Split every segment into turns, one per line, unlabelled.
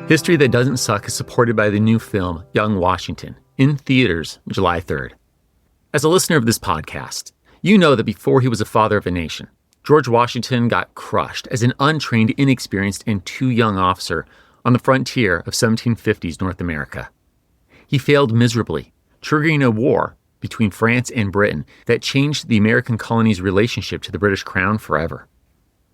History That Doesn't Suck is supported by the new film, Young Washington, in theaters July 3rd. As a listener of this podcast, you know that before he was a father of a nation, George Washington got crushed as an untrained, inexperienced, and too young officer on the frontier of 1750s North America. He failed miserably, triggering a war between France and Britain that changed the American colony's relationship to the British Crown forever.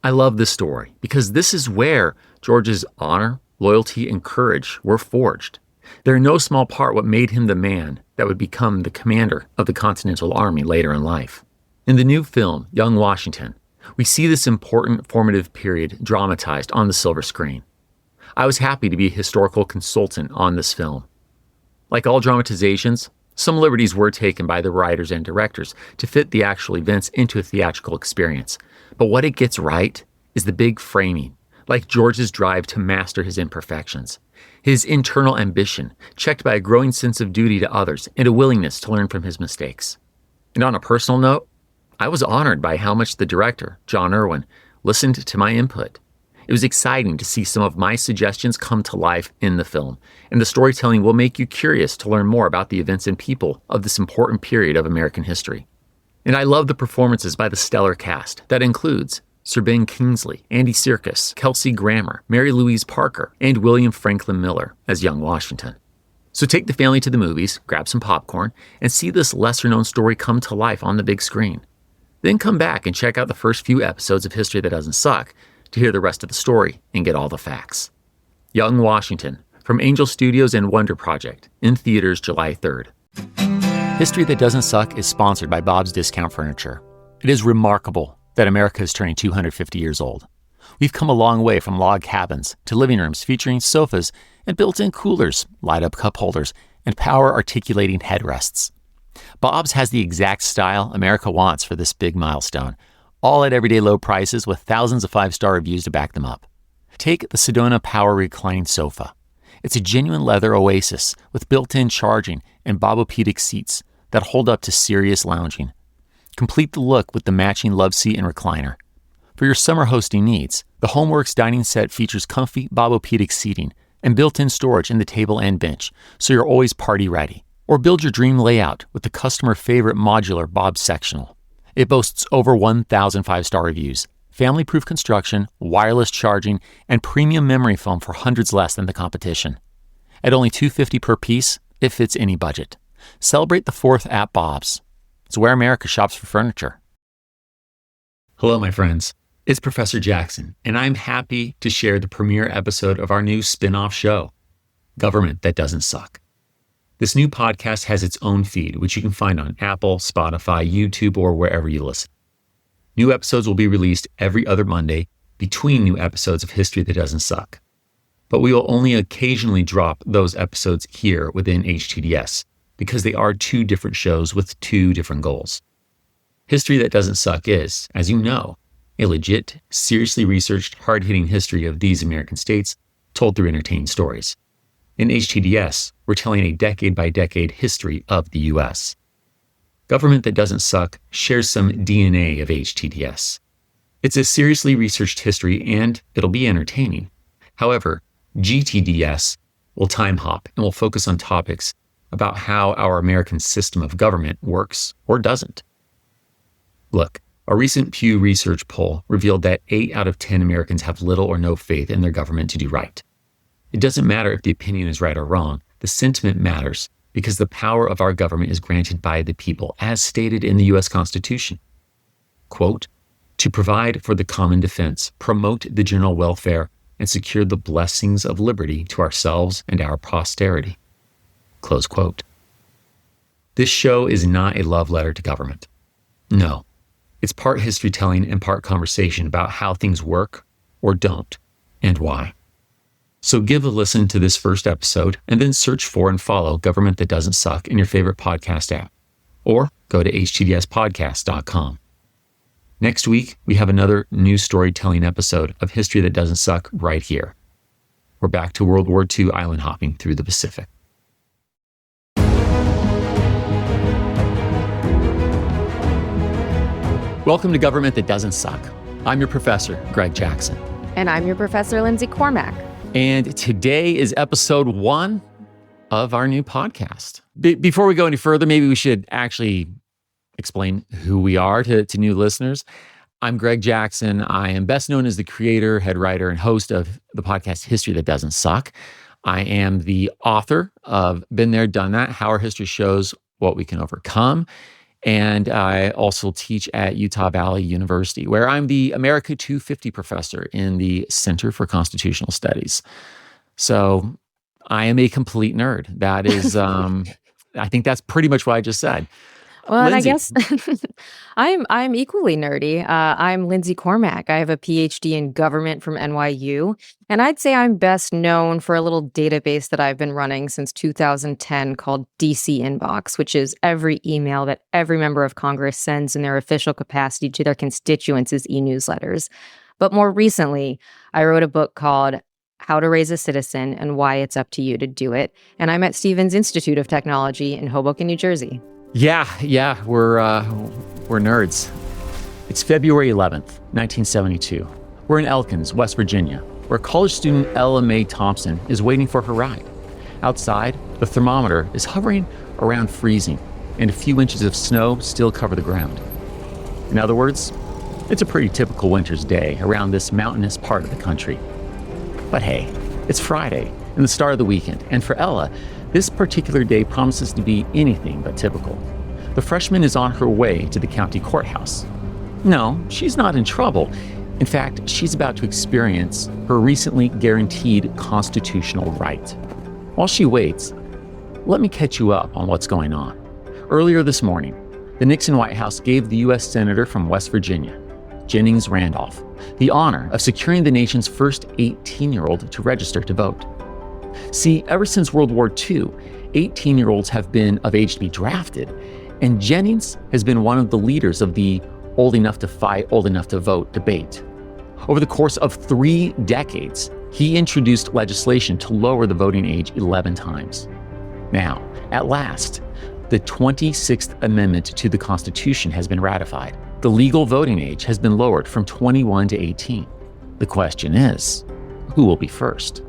I love this story because this is where George's honor, loyalty, and courage were forged. They're in no small part what made him the man that would become the commander of the Continental Army later in life. In the new film, Young Washington, we see this important formative period dramatized on the silver screen. I was happy to be a historical consultant on this film. Like all dramatizations, some liberties were taken by the writers and directors to fit the actual events into a theatrical experience. But what it gets right is the big framing, like George's drive to master his imperfections, his internal ambition, checked by a growing sense of duty to others and a willingness to learn from his mistakes. And on a personal note, I was honored by how much the director, John Irwin, listened to my input. It was exciting to see some of my suggestions come to life in the film, and the storytelling will make you curious to learn more about the events and people of this important period of American history. And I love the performances by the stellar cast that includes Sir Ben Kingsley, Andy Serkis, Kelsey Grammer, Mary Louise Parker, and William Franklin Miller as young Washington. So take the family to the movies, grab some popcorn, and see this lesser-known story come to life on the big screen. Then come back and check out the first few episodes of History That Doesn't Suck to hear the rest of the story and get all the facts. Young Washington, from Angel Studios and Wonder Project, in theaters July 3rd. History That Doesn't Suck is sponsored by Bob's Discount Furniture. It is remarkable that America is turning 250 years old. We've come a long way from log cabins to living rooms featuring sofas and built-in coolers, light-up cup holders, and power-articulating headrests. Bob's has the exact style America wants for this big milestone, all at everyday low prices with thousands of 5-star reviews to back them up. Take the Sedona Power Reclining Sofa. It's a genuine leather oasis with built-in charging and Bobopedic seats that hold up to serious lounging. Complete the look with the matching love seat and recliner. For your summer hosting needs, the HomeWorks dining set features comfy Bobopedic seating and built-in storage in the table and bench, so you're always party ready. Or build your dream layout with the customer favorite modular Bob's sectional. It boasts over 1,000 5-star reviews, family-proof construction, wireless charging, and premium memory foam for hundreds less than the competition. At only $250 per piece, it fits any budget. Celebrate the 4th at Bob's. It's where America shops for furniture. Hello, my friends. It's Professor Jackson, and I'm happy to share the premiere episode of our new spin-off show, Government That Doesn't Suck. This new podcast has its own feed, which you can find on Apple, Spotify, YouTube, or wherever you listen. New episodes will be released every other Monday between new episodes of History That Doesn't Suck. But we will only occasionally drop those episodes here within HTDS, because they are 2 different shows with 2 different goals. History That Doesn't Suck is, as you know, a legit, seriously researched, hard-hitting history of these American states told through entertaining stories. In HTDS, we're telling a decade-by-decade history of the U.S. Government That Doesn't Suck shares some DNA of HTDS. It's a seriously researched history and it'll be entertaining. However, GTDS will time hop and will focus on topics about how our American system of government works or doesn't. Look, a recent Pew Research poll revealed that 8 out of 10 Americans have little or no faith in their government to do right. It doesn't matter if the opinion is right or wrong. The sentiment matters because the power of our government is granted by the people, as stated in the U.S. Constitution. Quote, to provide for the common defense, promote the general welfare, and secure the blessings of liberty to ourselves and our posterity. Close quote. This show is not a love letter to government. No, it's part history telling and part conversation about how things work or don't and why. So give a listen to this first episode and then search for and follow Government That Doesn't Suck in your favorite podcast app, or go to htdspodcast.com. Next week, we have another new storytelling episode of History That Doesn't Suck right here. We're back to World War II island hopping through the Pacific. Welcome to Government That Doesn't Suck. I'm your professor, Greg Jackson.
And I'm your Professor Lindsay Cormack.
And today is episode 1 of our new podcast. Before we go any further, maybe we should actually explain who we are to new listeners. I'm Greg Jackson. I am best known as the creator, head writer, and host of the podcast History That Doesn't Suck. I am the author of Been There, Done That, How Our History Shows What We Can Overcome. And I also teach at Utah Valley University, where I'm the America 250 professor in the Center for Constitutional Studies. So I am a complete nerd. That is, I think that's pretty much what I just said.
Well,
Lindsay.
and I guess I'm equally nerdy. I'm Lindsay Cormack. I have a PhD in government from NYU, and I'd say I'm best known for a little database that I've been running since 2010 called DC Inbox, which is every email that every member of Congress sends in their official capacity to their constituents as e-newsletters. But more recently, I wrote a book called How to Raise a Citizen and Why It's Up to You to Do It, and I'm at Stevens Institute of Technology in Hoboken, New Jersey.
Yeah, we're nerds. It's February 11th, 1972. We're in Elkins, West Virginia, where college student Ella Mae Thompson is waiting for her ride. Outside, the thermometer is hovering around freezing, and a few inches of snow still cover the ground. In other words, it's a pretty typical winter's day around this mountainous part of the country. But hey, it's Friday and the start of the weekend, and for Ella, this particular day promises to be anything but typical. The freshman is on her way to the county courthouse. No, she's not in trouble. In fact, she's about to experience her recently guaranteed constitutional right. While she waits, let me catch you up on what's going on. Earlier this morning, the Nixon White House gave the U.S. Senator from West Virginia, Jennings Randolph, the honor of securing the nation's first 18-year-old to register to vote. See, ever since World War II, 18-year-olds have been of age to be drafted, and Jennings has been one of the leaders of the old enough to fight, old enough to vote debate. Over the course of 3 decades, he introduced legislation to lower the voting age 11 times. Now, at last, the 26th Amendment to the Constitution has been ratified. The legal voting age has been lowered from 21 to 18. The question is, who will be first?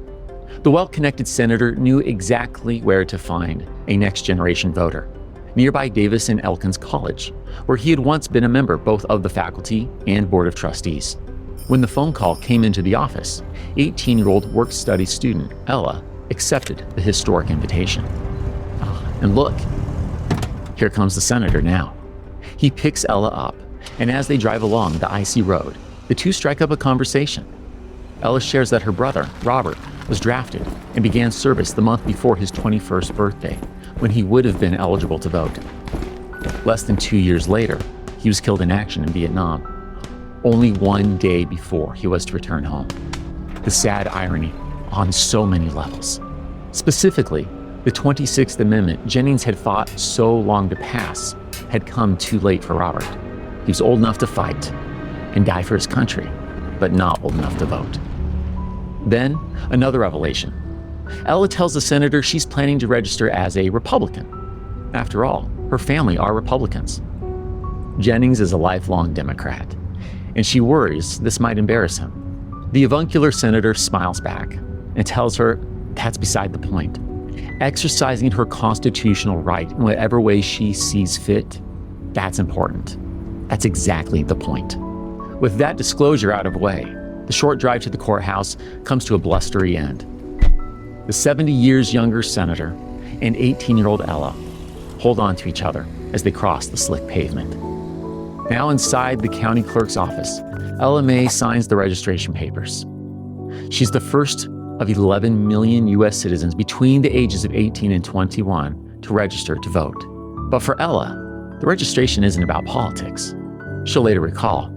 The well-connected senator knew exactly where to find a next-generation voter, nearby Davis and Elkins College, where he had once been a member both of the faculty and board of trustees. When the phone call came into the office, 18-year-old work-study student Ella accepted the historic invitation. And look, here comes the senator now. He picks Ella up, and as they drive along the icy road, the two strike up a conversation. Ella shares that her brother, Robert, was drafted and began service the month before his 21st birthday, when he would have been eligible to vote. Less than 2 years later, he was killed in action in Vietnam, only 1 day before he was to return home. The sad irony on so many levels. Specifically, the 26th Amendment Jennings had fought so long to pass had come too late for Robert. He was old enough to fight and die for his country, but not old enough to vote. Then, another revelation. Ella tells the senator she's planning to register as a Republican. After all, her family are Republicans. Jennings is a lifelong Democrat, and she worries this might embarrass him. The avuncular senator smiles back and tells her that's beside the point. Exercising her constitutional right in whatever way she sees fit, that's important. That's exactly the point. With that disclosure out of way, the short drive to the courthouse comes to a blustery end. The 70 years younger senator and 18-year-old Ella hold on to each other as they cross the slick pavement. Now inside the county clerk's office, Ella Mae signs the registration papers. She's the first of 11 million U.S. citizens between the ages of 18 and 21 to register to vote. But for Ella, the registration isn't about politics. She'll later recall,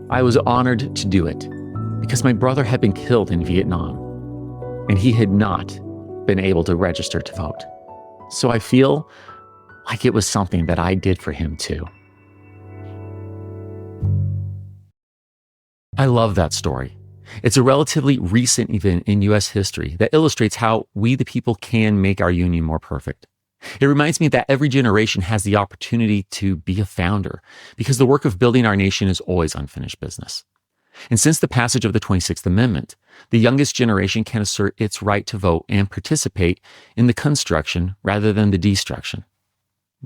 I was honored to do it because my brother had been killed in Vietnam, and he had not been able to register to vote. So I feel like it was something that I did for him too. I love that story. It's a relatively recent event in U.S. history that illustrates how we the people can make our union more perfect. It reminds me that every generation has the opportunity to be a founder because the work of building our nation is always unfinished business. And since the passage of the 26th Amendment, the youngest generation can assert its right to vote and participate in the construction rather than the destruction.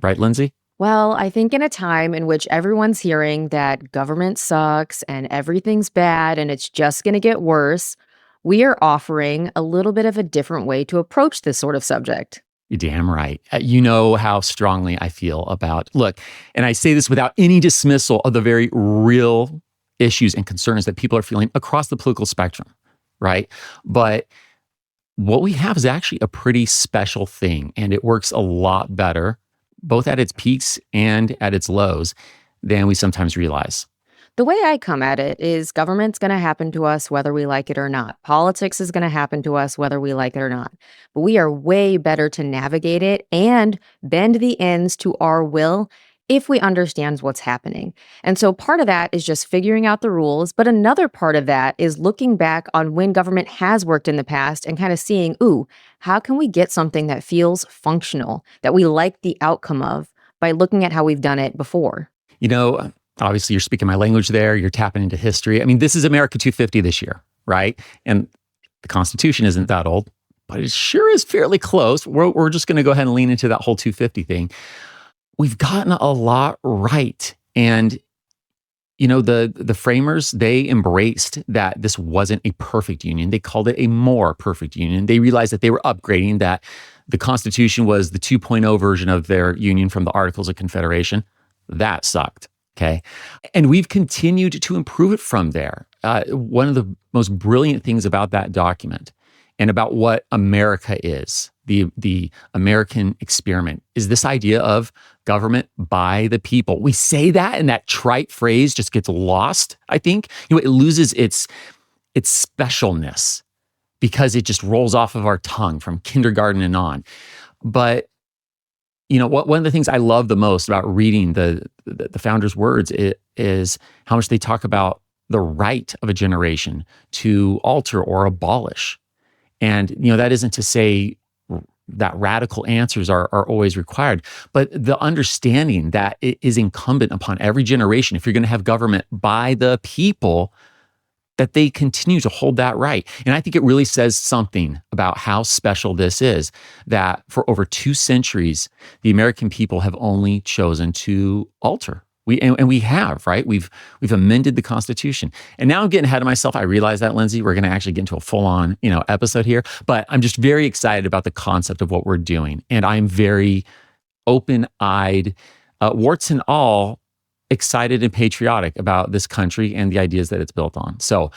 Right, Lindsay?
Well, I think in a time in which everyone's hearing that government sucks and everything's bad and it's just going to get worse, we are offering a little bit of a different way to approach this sort of subject.
You're damn right. You know how strongly I feel about, look, and I say this without any dismissal of the very real issues and concerns that people are feeling across the political spectrum, right? But what we have is actually a pretty special thing, and it works a lot better, both at its peaks and at its lows, than we sometimes realize.
The way I come at it is government's going to happen to us whether we like it or not. Politics is going to happen to us whether we like it or not. But we are way better to navigate it and bend the ends to our will if we understand what's happening. And so part of that is just figuring out the rules. But another part of that is looking back on when government has worked in the past and kind of seeing, ooh, how can we get something that feels functional, that we like the outcome of by looking at how we've done it before?
You know, obviously you're speaking my language there. You're tapping into history. I mean, this is America 250 this year, right? And the Constitution isn't that old, but it sure is fairly close. We're just going to go ahead and lean into that whole 250 thing. We've gotten a lot right. And, you know, the framers, they embraced that this wasn't a perfect union. They called it a more perfect union. They realized that they were upgrading, that the Constitution was the 2.0 version of their union from the Articles of Confederation. That sucked. Okay. And we've continued to improve it from there. One of the most brilliant things about that document and about what America is, the American experiment, is this idea of government by the people. We say that, and that trite phrase just gets lost, I think. You know, it loses its specialness because it just rolls off of our tongue from kindergarten and on. But you know, one of the things I love the most about reading the founders' words is how much they talk about the right of a generation to alter or abolish. And, you know, that isn't to say that radical answers are always required, but the understanding that it is incumbent upon every generation, if you're going to have government by the people, that they continue to hold that right. And I think it really says something about how special this is, that for over 2 centuries, the American people have only chosen to alter. We have, right? We've amended the Constitution. And now I'm getting ahead of myself. I realize that, Lindsay. We're going to actually get into a full-on, episode here. But I'm just very excited about the concept of what we're doing. And I'm very open-eyed, warts and all, excited and patriotic about this country and the ideas that it's built on. So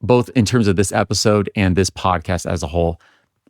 both in terms of this episode and this podcast as a whole,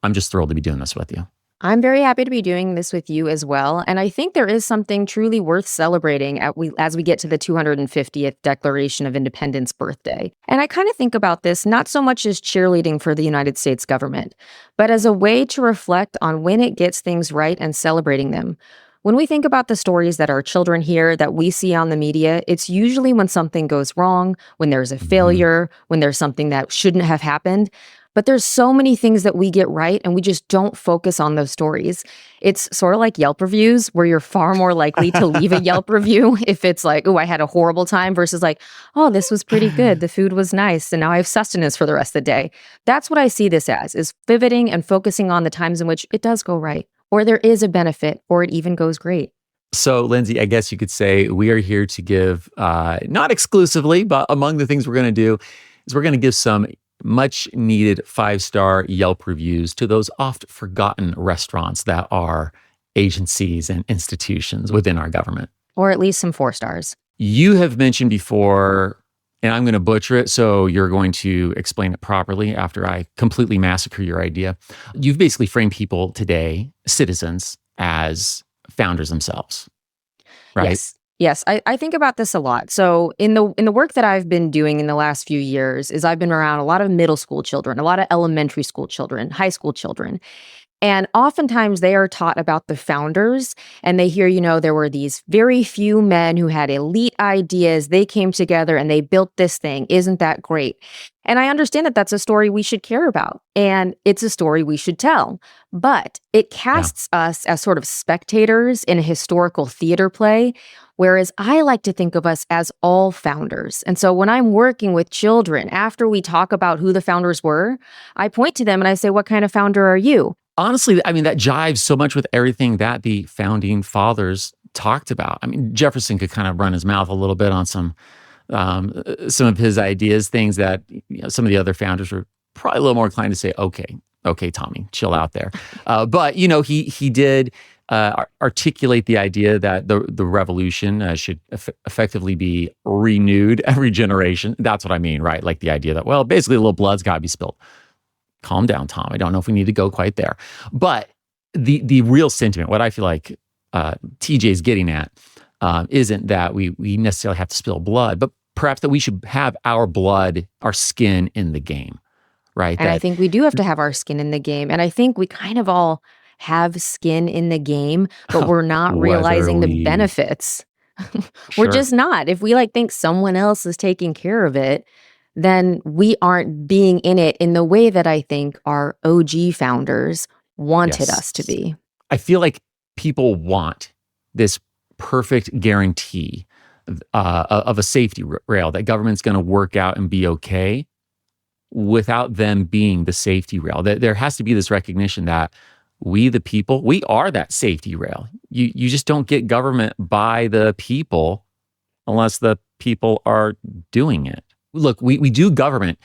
I'm just thrilled to be doing this with you.
I'm very happy to be doing this with you as well. And I think there is something truly worth celebrating as we get to the 250th Declaration of Independence birthday. And I kind of think about this not so much as cheerleading for the United States government, but as a way to reflect on when it gets things right and celebrating them. When we think about the stories that our children hear, that we see on the media, it's usually when something goes wrong, when there's a failure, when there's something that shouldn't have happened. But there's so many things that we get right, and we just don't focus on those stories. It's sort of like Yelp reviews, where you're far more likely to leave a Yelp review if it's like, oh, I had a horrible time, versus like, oh, this was pretty good. The food was nice, and now I have sustenance for the rest of the day. That's what I see this as, is pivoting and focusing on the times in which it does go right, or there is a benefit, or it even goes great.
So, Lindsay, I guess you could say we are here to give, not exclusively, but among the things we're going to do is we're going to give some much needed 5-star Yelp reviews to those oft forgotten restaurants that are agencies and institutions within our government.
Or at least some 4 stars.
You have mentioned before, and I'm going to butcher it, so you're going to explain it properly after I completely massacre your idea. You've basically framed people today, citizens, as founders themselves, right?
Yes, I think about this a lot. So in the work that I've been doing in the last few years is I've been around a lot of middle school children, a lot of elementary school children, high school children. And oftentimes they are taught about the founders and they hear, there were these very few men who had elite ideas. They came together and they built this thing. Isn't that great? And I understand that that's a story we should care about and it's a story we should tell. But it
Yeah.
casts us as sort of spectators in a historical theater play. Whereas I like to think of us as all founders. And so when I'm working with children, after we talk about who the founders were, I point to them and I say, what kind of founder are you?
Honestly, I mean, that jives so much with everything that the founding fathers talked about. I mean, Jefferson could kind of run his mouth a little bit on some of his ideas, things that some of the other founders were probably a little more inclined to say, okay, Tommy, chill out there. But he did articulate the idea that the revolution should effectively be renewed every generation. That's what I mean, right? Like the idea that, well, basically a little blood's got to be spilled. Calm down, Tom. I don't know if we need to go quite there. But the real sentiment, what I feel like TJ's getting at, isn't that we necessarily have to spill blood, but perhaps that we should have our blood, our skin in the game, right?
And I think we do have to have our skin in the game. And I think we kind of all have skin in the game, but we're not realizing the benefits. We're just not. If we think someone else is taking care of it, then we aren't being in it in the way that I think our OG founders wanted us to be.
I feel like people want this perfect guarantee of a safety rail that government's going to work out and be okay without them being the safety rail. There has to be this recognition that we, the people, we are that safety rail. You just don't get government by the people unless the people are doing it. Look, we do government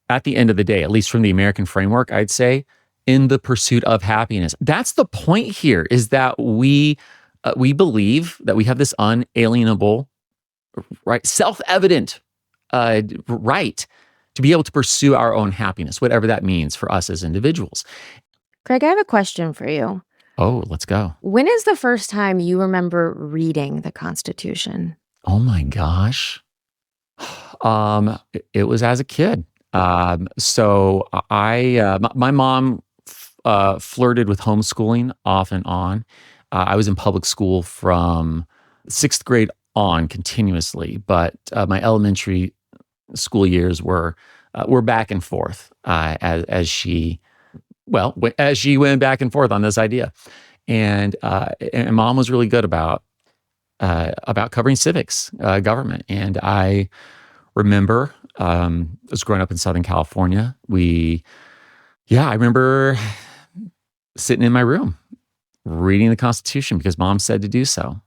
at the end of the day, at least from the American framework, I'd say, in the pursuit of happiness. That's the point here, is that we believe that we have this unalienable, right, self-evident right to be able to pursue our own happiness, whatever that means for us as individuals.
Craig, I have a question for you.
Oh, let's go. When
is the first time you remember reading the Constitution?
Oh my gosh. It was as a kid. So my mom flirted with homeschooling off and on. I was in public school from 6th grade on continuously, but my elementary school years were back and forth as she went back and forth on this idea, and Mom was really good about covering civics, government, and I remember I was growing up in Southern California. I remember sitting in my room reading the Constitution because Mom said to do so.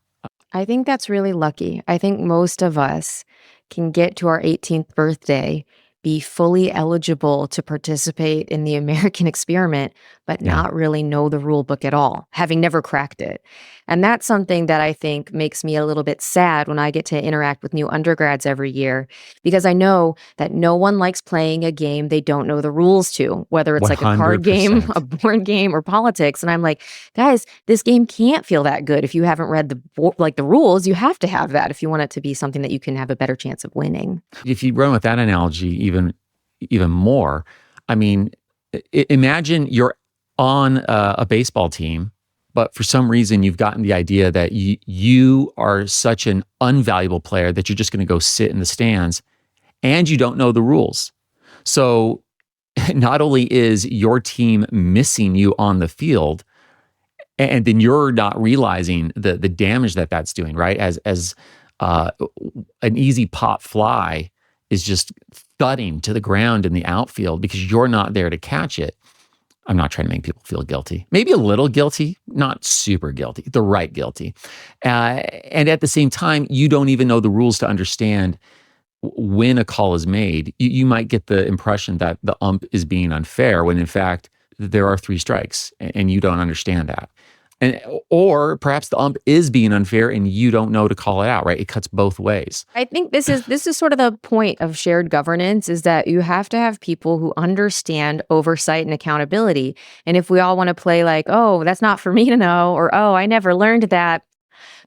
I think that's really lucky. I think most of us can get to our 18th birthday, be fully eligible to participate in the American experiment, but not really know the rule book at all, having never cracked it. And that's something that I think makes me a little bit sad when I get to interact with new undergrads every year, because I know that no one likes playing a game they don't know the rules to, whether it's like a card game, a board game, or politics. And I'm like, guys, this game can't feel that good if you haven't read the rules. You have to have that if you want it to be something that you can have a better chance of winning.
If you run with that analogy even more, I mean, imagine you're on a baseball team, but for some reason you've gotten the idea that you are such an unvaluable player that you're just going to go sit in the stands and you don't know the rules. So not only is your team missing you on the field, and then you're not realizing the damage that's doing, right? As an easy pop fly is just thudding to the ground in the outfield because you're not there to catch it. I'm not trying to make people feel guilty. Maybe a little guilty, not super guilty, the right guilty. And at the same time, you don't even know the rules to understand when a call is made. You might get the impression that the ump is being unfair when in fact there are 3 strikes and you don't understand that. Or perhaps the ump is being unfair and you don't know to call it out, right? It cuts both ways.
I think this is sort of the point of shared governance, is that you have to have people who understand oversight and accountability. And if we all want to play like, oh, that's not for me to know, or oh, I never learned that,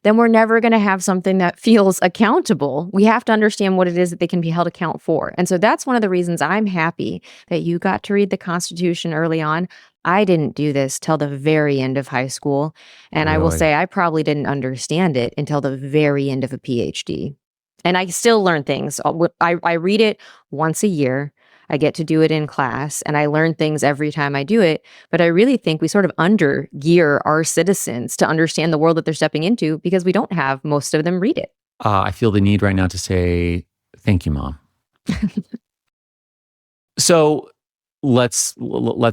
then we're never going to have something that feels accountable. We have to understand what it is that they can be held account for. And so that's one of the reasons I'm happy that you got to read the Constitution early on. I didn't do this till the very end of high school. And I will
Really?
say I probably didn't understand it until the very end of a PhD. And I still learn things. I read it once a year. I get to do it in class, and I learn things every time I do it. But I really think we sort of under-gear our citizens to understand the world that they're stepping into because we don't have most of them read it.
I feel the need right now to say, thank you, Mom. So let's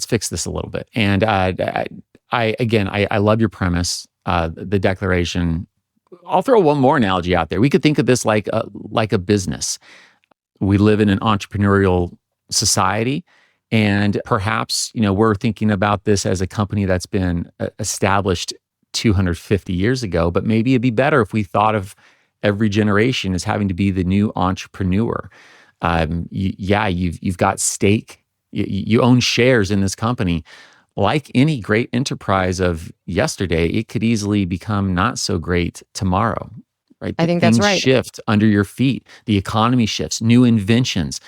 fix this a little bit. And I love your premise, the Declaration. I'll throw one more analogy out there. We could think of this like a business. We live in an entrepreneurial society, and perhaps we're thinking about this as a company that's been established 250 years ago. But maybe it'd be better if we thought of every generation as having to be the new entrepreneur. You've got stake. You own shares in this company. Like any great enterprise of yesterday, it could easily become not so great tomorrow, right?
I think that's right.
Things shift under your feet. The economy shifts, new inventions.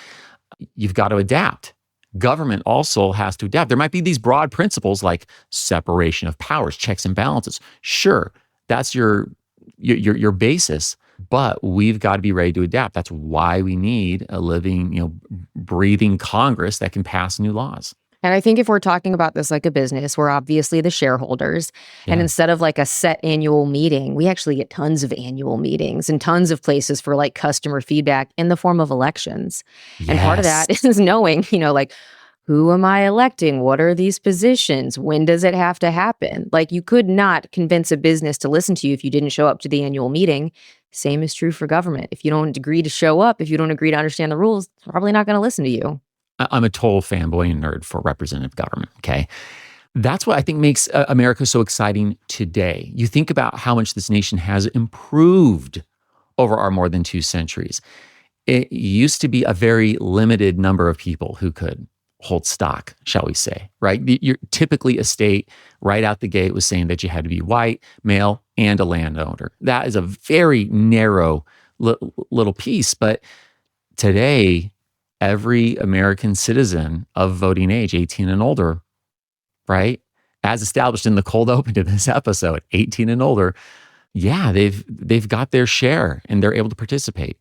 You've got to adapt. Government also has to adapt. There might be these broad principles like separation of powers, checks and balances. Sure, that's your basis, but we've got to be ready to adapt. That's why we need a living, breathing Congress that can pass new laws.
And I think if we're talking about this like a business, we're obviously the shareholders. And instead of like a set annual meeting, we actually get tons of annual meetings and tons of places for like customer feedback in the form of elections.
Yes.
And part of that is knowing, like, who am I electing? What are these positions? When does it have to happen? Like, you could not convince a business to listen to you if you didn't show up to the annual meeting. Same is true for government. If you don't agree to show up, if you don't agree to understand the rules, they're probably not going to listen to you.
I'm a total fanboy and nerd for representative government, okay? That's what I think makes America so exciting today. You think about how much this nation has improved over our more than 2 centuries. It used to be a very limited number of people who could hold stock, shall we say, right? You're typically a state right out the gate was saying that you had to be white, male, and a landowner. That is a very narrow little piece, but today, every American citizen of voting age, 18 and older, right? As established in the cold open to this episode, 18 and older, they've got their share and they're able to participate.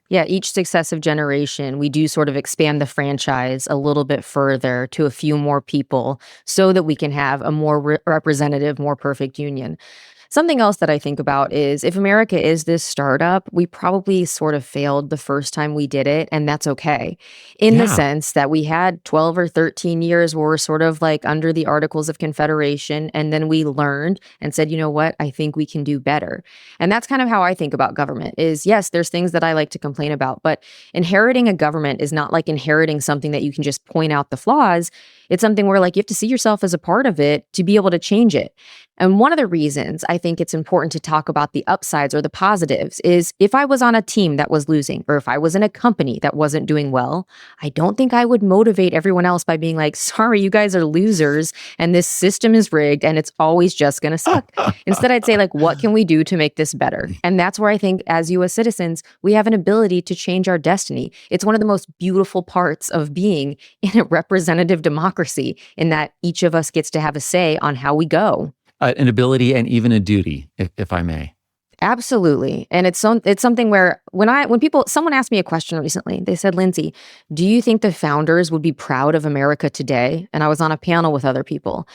Yeah, each successive generation, we do sort of expand the franchise a little bit further to a few more people so that we can have a more representative, more perfect union. Something else that I think about is if America is this startup, we probably sort of failed the first time we did it, and that's okay. In the sense that we had 12 or 13 years where we're sort of like under the Articles of Confederation, and then we learned and said, you know what, I think we can do better. And that's kind of how I think about government is, yes, there's things that I like to complain about, but inheriting a government is not like inheriting something that you can just point out the flaws. It's something where like you have to see yourself as a part of it to be able to change it. And one of the reasons I think it's important to talk about the upsides or the positives is if I was on a team that was losing, or if I was in a company that wasn't doing well, I don't think I would motivate everyone else by being like, sorry, you guys are losers and this system is rigged and it's always just going to suck. Instead, I'd say like, what can we do to make this better? And that's where I think as U.S. citizens, we have an ability to change our destiny. It's one of the most beautiful parts of being in a representative democracy in that each of us gets to have a say on how we go.
An ability and even a duty, if I may.
Absolutely. And it's something where someone asked me a question recently, they said, Lindsay, do you think the founders would be proud of America today? And I was on a panel with other people.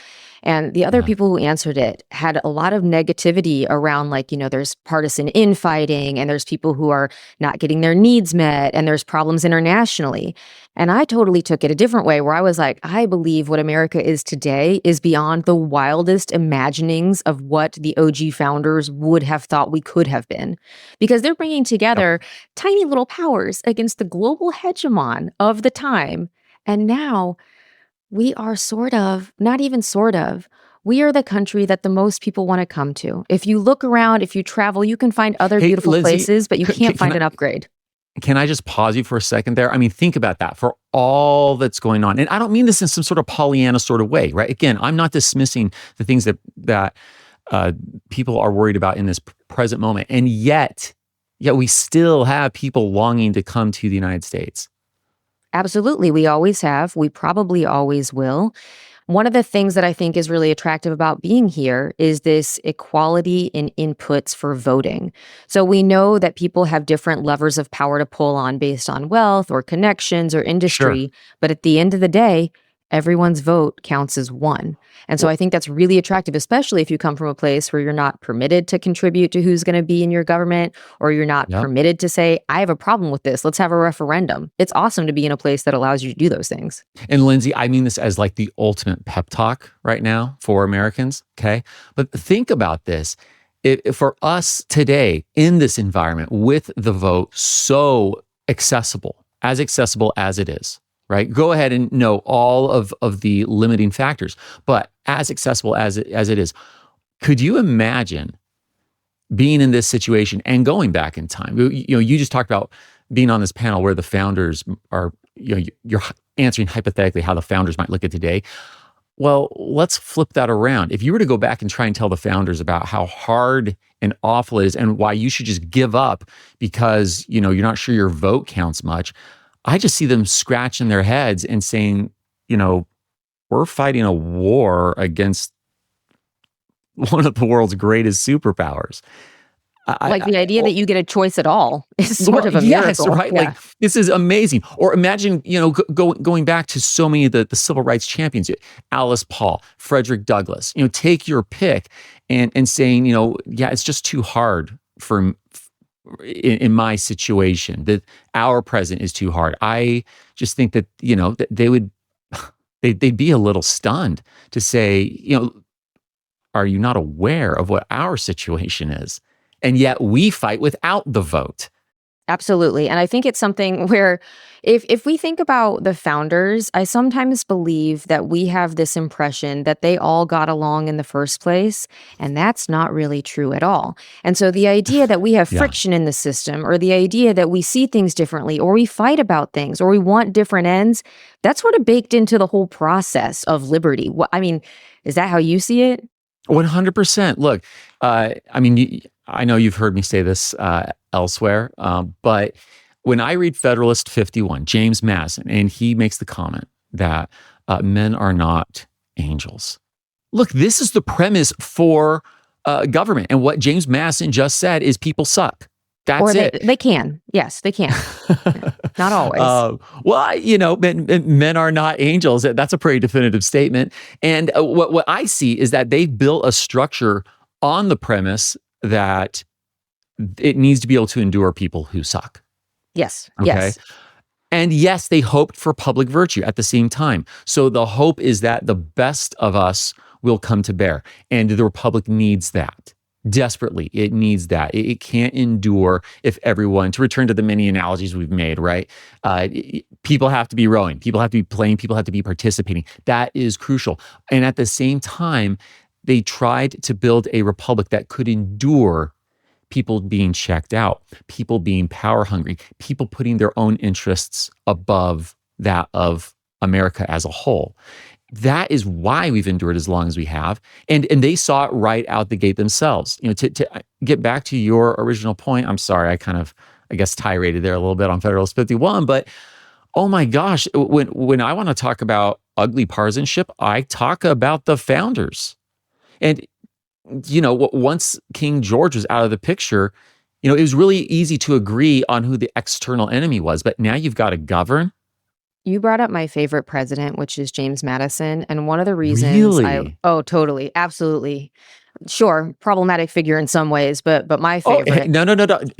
And the other people who answered it had a lot of negativity around like, there's partisan infighting and there's people who are not getting their needs met and there's problems internationally. And I totally took it a different way where I was like, I believe what America is today is beyond the wildest imaginings of what the OG founders would have thought we could have been. Because they're bringing together tiny little powers against the global hegemon of the time. And now we are not even we are the country that the most people want to come to. If you look around, if you travel, you can find other beautiful
Lindsay,
places, but you can't find an upgrade.
Can I just pause you for a second there? I mean, think about that for all that's going on. And I don't mean this in some sort of Pollyanna sort of way, right? Again, I'm not dismissing the things that uh, people are worried about in this present moment. And yet we still have people longing to come to the United States.
Absolutely. We always have. We probably always will. One of the things that I think is really attractive about being here is this equality in inputs for voting. So we know that people have different levers of power to pull on based on wealth or connections or
Sure.
industry. But at the end of the day, everyone's vote counts as one. And so
Well,
I think that's really attractive, especially if you come from a place where you're not permitted to contribute to who's going to be in your government, or you're not
yep.
permitted to say, I have a problem with this. Let's have a referendum. It's awesome to be in a place that allows you to do those things.
And Lindsay, I mean this as like the ultimate pep talk right now for Americans. Okay. But think about this. If for us today in this environment with the vote so accessible as it is, right? Go ahead and know all of the limiting factors, but as accessible as it is, could you imagine being in this situation and going back in time? You just talked about being on this panel where the founders are, you're answering hypothetically how the founders might look at today. Well, let's flip that around. If you were to go back and try and tell the founders about how hard and awful it is and why you should just give up because, you're not sure your vote counts much, I just see them scratching their heads and saying, we're fighting a war against one of the world's greatest superpowers.
Like the idea that you get a choice at all is sort of a
yes,
miracle.
right.
Yeah.
Like this is amazing. Or imagine, going back to so many of the civil rights champions, Alice Paul, Frederick Douglass. Take your pick and saying, it's just too hard in my situation. That our president is too hard. I just think that that they would they'd be a little stunned to say, are you not aware of what our situation is? And yet we fight without the vote.
Absolutely. And I think it's something where if we think about the founders, I sometimes believe that we have this impression that they all got along in the first place, and that's not really true at all. And so the idea that we have
Yeah.
friction in the system, or the idea that we see things differently, or we fight about things, or we want different ends, that's sort of baked into the whole process of liberty. I mean, is that how you see it?
100%. Look, I know you've heard me say this elsewhere, but when I read Federalist 51, James Madison, and he makes the comment that men are not angels. Look, this is the premise for government. And what James Madison just said is people suck. That's it.
They can. Yes, they can. Not always.
Men are not angels. That's a pretty definitive statement. And what I see is that they've built a structure on the premise that it needs to be able to endure people who suck.
Yes.
Okay.
Yes.
And yes, they hoped for public virtue at the same time. So the hope is that the best of us will come to bear. And the Republic needs that. Desperately, it needs that. It can't endure if everyone, to return to the many analogies we've made, right? People have to be rowing, people have to be playing, people have to be participating. That is crucial. And at the same time, they tried to build a republic that could endure people being checked out, people being power hungry, people putting their own interests above that of America as a whole. That is why we've endured as long as we have. And they saw it right out the gate themselves. To get back to your original point, I'm sorry, I guess tiraded there a little bit on Federalist 51, but oh my gosh, when I want to talk about ugly partisanship, I talk about the founders. And, once King George was out of the picture, it was really easy to agree on who the external enemy was. But now you've got to govern.
You brought up my favorite president, which is James Madison. And one of the reasons
Really?
oh, totally. Absolutely. Sure. Problematic figure in some ways, but my
Oh,
favorite.
no.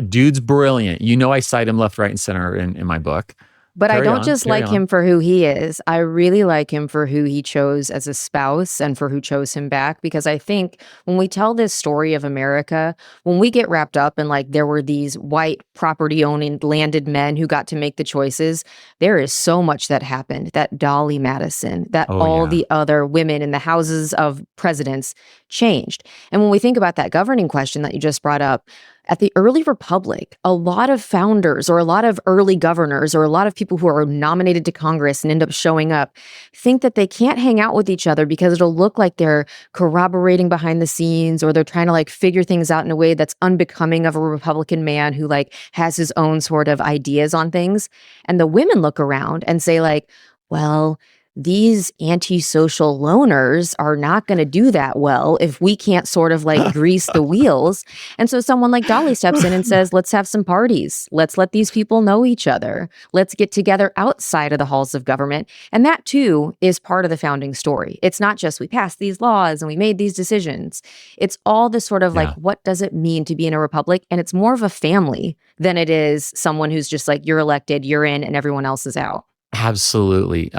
Dude's brilliant. I cite him left, right, and center in my book.
But I
Carry
don't
on,
just
carry
like
on.
him for who he is. I really like him for who he chose as a spouse and for who chose him back. Because I think when we tell this story of America, when we get wrapped up in like there were these white property owning landed men who got to make the choices, there is so much that happened. That Dolly Madison, that
Oh,
all
yeah.
the other women in the houses of presidents changed. And when we think about that governing question that you just brought up, At the early republic, a lot of founders or a lot of early governors or a lot of people who are nominated to Congress and end up showing up think that they can't hang out with each other because it'll look like they're corroborating behind the scenes, or they're trying to like figure things out in a way that's unbecoming of a Republican man who like has his own sort of ideas on things. And the women look around and say like, well, these antisocial loners are not going to do that well if we can't sort of like grease the wheels. And so someone like Dolly steps in and says, let's have some parties. Let's let these people know each other. Let's get together outside of the halls of government. And that too is part of the founding story. It's not just we passed these laws and we made these decisions. It's all the sort of like, what does it mean to be in a republic? And it's more of a family than it is someone who's just like, you're elected, you're in, and everyone else is out.
Absolutely.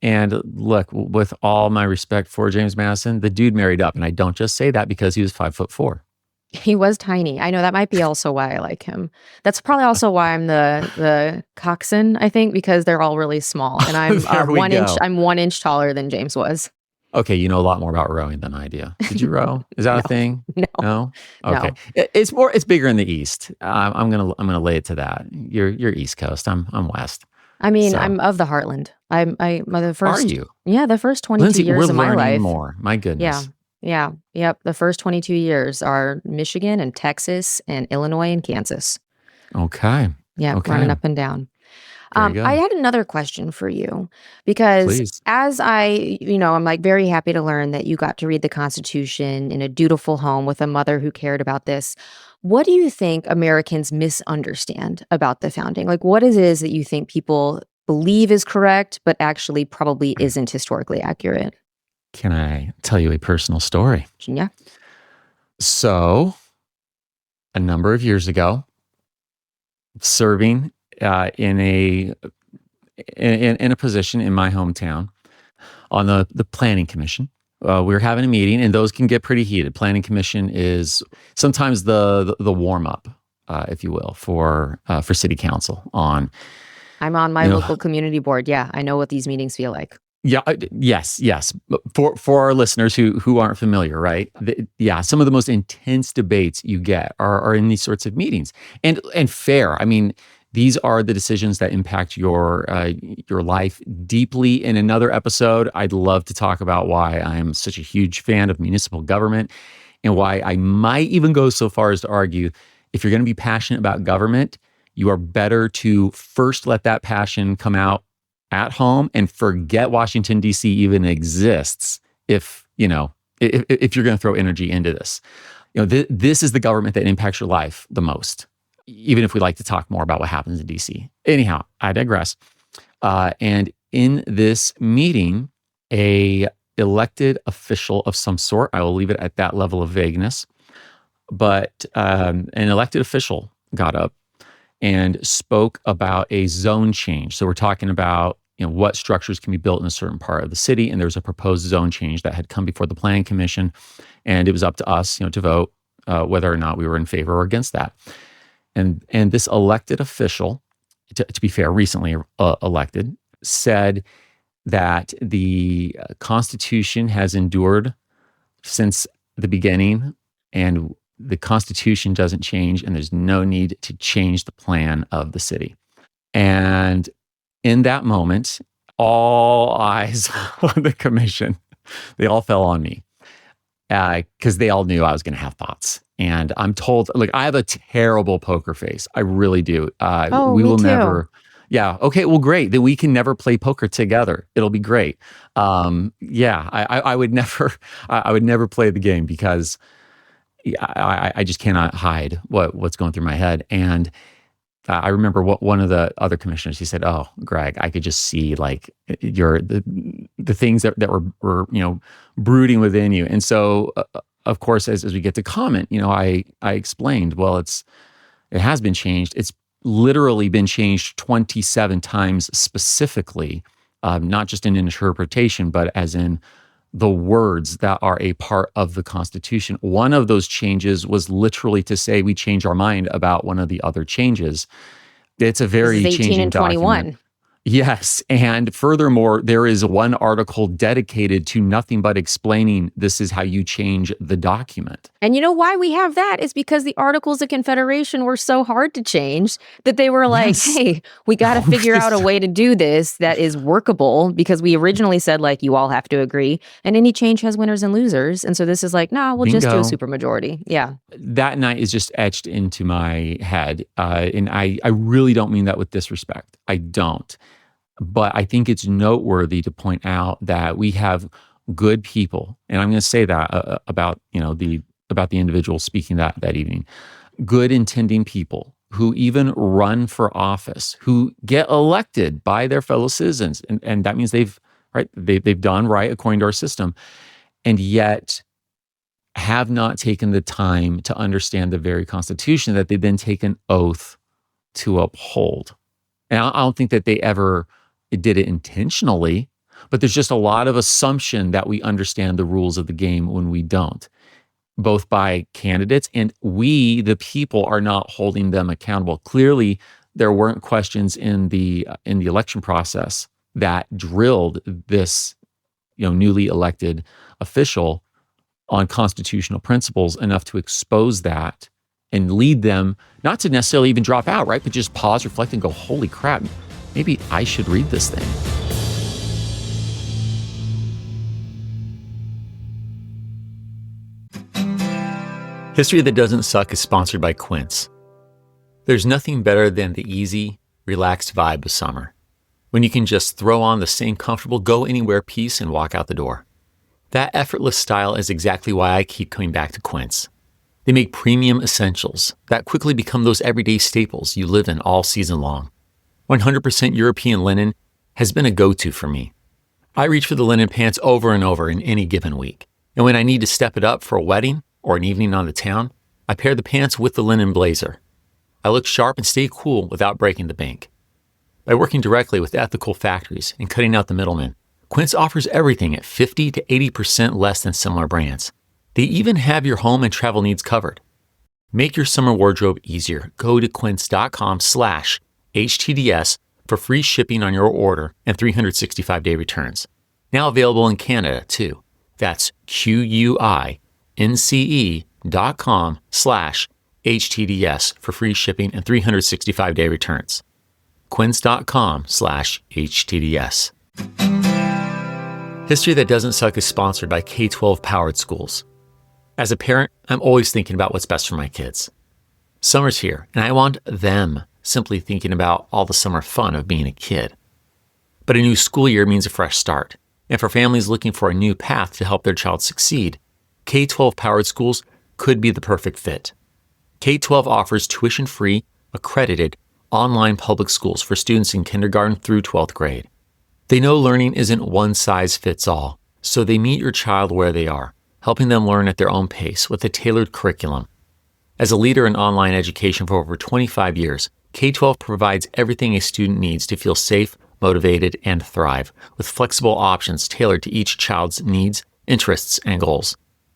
And look, with all my respect for James Madison, the dude married up. And I don't just say that because he was 5'4".
He was tiny. I know that might be also why I like him. That's probably also why I'm the coxswain, I think, because they're all really small. And I'm I'm 1 inch taller than James was.
Okay, you know a lot more about rowing than I do. Did you row? Is that a thing?
No.
Okay.
No.
It's bigger in the East. I'm gonna lay it to that. You're East Coast. I'm West.
I mean,
So,
I'm of the Heartland. I'm the first.
are you?
Yeah, the first 22
Lindsay,
years
we're
of my
learning
life.
more. My goodness.
Yep. The first 22 years are Michigan and Texas and Illinois and Kansas.
Okay.
Yeah,
Okay.
running up and down.
Very good.
I had another question for you because
Please.
as I'm like very happy to learn that you got to read the Constitution in a dutiful home with a mother who cared about this. What do you think Americans misunderstand about the founding? Like, what is it is that you think people believe is correct, but actually probably isn't historically accurate?
Can I tell you a personal story?
Yeah.
So, a number of years ago, serving in a position in my hometown on the planning commission. We were having a meeting, and those can get pretty heated. Planning commission is sometimes the warm up, if you will, for city council.
I'm on my local community board. Yeah, I know what these meetings feel like.
Yeah. Yes. For our listeners who aren't familiar, right? Some of the most intense debates you get are in these sorts of meetings, and fair. I mean, these are the decisions that impact your life deeply. In another episode, I'd love to talk about why I'm such a huge fan of municipal government, and why I might even go so far as to argue, if you're going to be passionate about government, you are better to first let that passion come out at home and forget Washington, D.C. even exists if you're going to throw energy into this. This is the government that impacts your life the most, even if we like to talk more about what happens in D.C. Anyhow, I digress. And in this meeting, a elected official of some sort, I will leave it at that level of vagueness, but an elected official got up and spoke about a zone change. So we're talking about what structures can be built in a certain part of the city, and there was a proposed zone change that had come before the Planning Commission, and it was up to us, to vote whether or not we were in favor or against that. And this elected official, to be fair, recently elected, said that the Constitution has endured since the beginning, and the Constitution doesn't change, and there's no need to change the plan of the city. And in that moment, all eyes on the commission, they all fell on me because they all knew I was going to have thoughts. And I'm told, I have a terrible poker face. I really do.
Me
will
too.
never. Yeah. Okay. Well, great. Then we can never play poker together. It'll be great. I would never. I would never play the game because I just cannot hide what's going through my head. And I remember one of the other commissioners, he said, "Oh, Greg, I could just see the things that were brooding within you." And so, of course, as we get to comment, I explained, well, it has been changed. It's literally been changed 27 times specifically, not just in interpretation, but as in the words that are a part of the Constitution. One of those changes was literally to say we change our mind about one of the other changes. It's a very
this is 18
changing
and 21.
document. Yes. And furthermore, there is one article dedicated to nothing but explaining this is how you change the document.
And you know why we have that is because the Articles of Confederation were so hard to change that they were like,
Yes.
hey, we got to figure out a way to do this that is workable because we originally said, like, you all have to agree and any change has winners and losers. And so this is like, nah, we'll just do a
Bingo.
supermajority. Yeah.
That night is just etched into my head. And I really don't mean that with disrespect. I don't. But I think it's noteworthy to point out that we have good people, and I'm going to say that about the individual speaking that evening, good intending people who even run for office, who get elected by their fellow citizens, and that means they've done right according to our system, and yet have not taken the time to understand the very Constitution that they then take an oath to uphold. And I don't think that they ever did it intentionally, but there's just a lot of assumption that we understand the rules of the game when we don't, both by candidates and we, the people, are not holding them accountable. Clearly, there weren't questions in the election process that drilled this newly elected official on constitutional principles enough to expose that and lead them not to necessarily even drop out, right? But just pause, reflect, and go, holy crap, maybe I should read this thing. History That Doesn't Suck is sponsored by Quince. There's nothing better than the easy, relaxed vibe of summer, when you can just throw on the same comfortable go-anywhere piece and walk out the door. That effortless style is exactly why I keep coming back to Quince. They make premium essentials that quickly become those everyday staples you live in all season long. 100% European linen has been a go-to for me. I reach for the linen pants over and over in any given week. And when I need to step it up for a wedding or an evening on the town, I pair the pants with the linen blazer. I look sharp and stay cool without breaking the bank. By working directly with ethical factories and cutting out the middlemen, Quince offers everything at 50 to 80% less than similar brands. They even have your home and travel needs covered. Make your summer wardrobe easier. Go to quince.com/HTDS for free shipping on your order and 365-day returns. Now available in Canada, too. That's QUINCE.com/HTDS for free shipping and 365-day returns. Quince.com/HTDS. History That Doesn't Suck is sponsored by K-12 Powered Schools. As a parent, I'm always thinking about what's best for my kids. Summer's here, and I want them simply thinking about all the summer fun of being a kid. But a new school year means a fresh start. And for families looking for a new path to help their child succeed, K-12 Powered Schools could be the perfect fit. K-12 offers tuition-free, accredited, online public schools for students in kindergarten through 12th grade. They know learning isn't one size fits all, so they meet your child where they are, helping them learn at their own pace with a tailored curriculum. As a leader in online education for over 25 years, K-12 provides everything a student needs to feel safe, motivated, and thrive, with flexible options tailored to each child's needs, interests, and goals.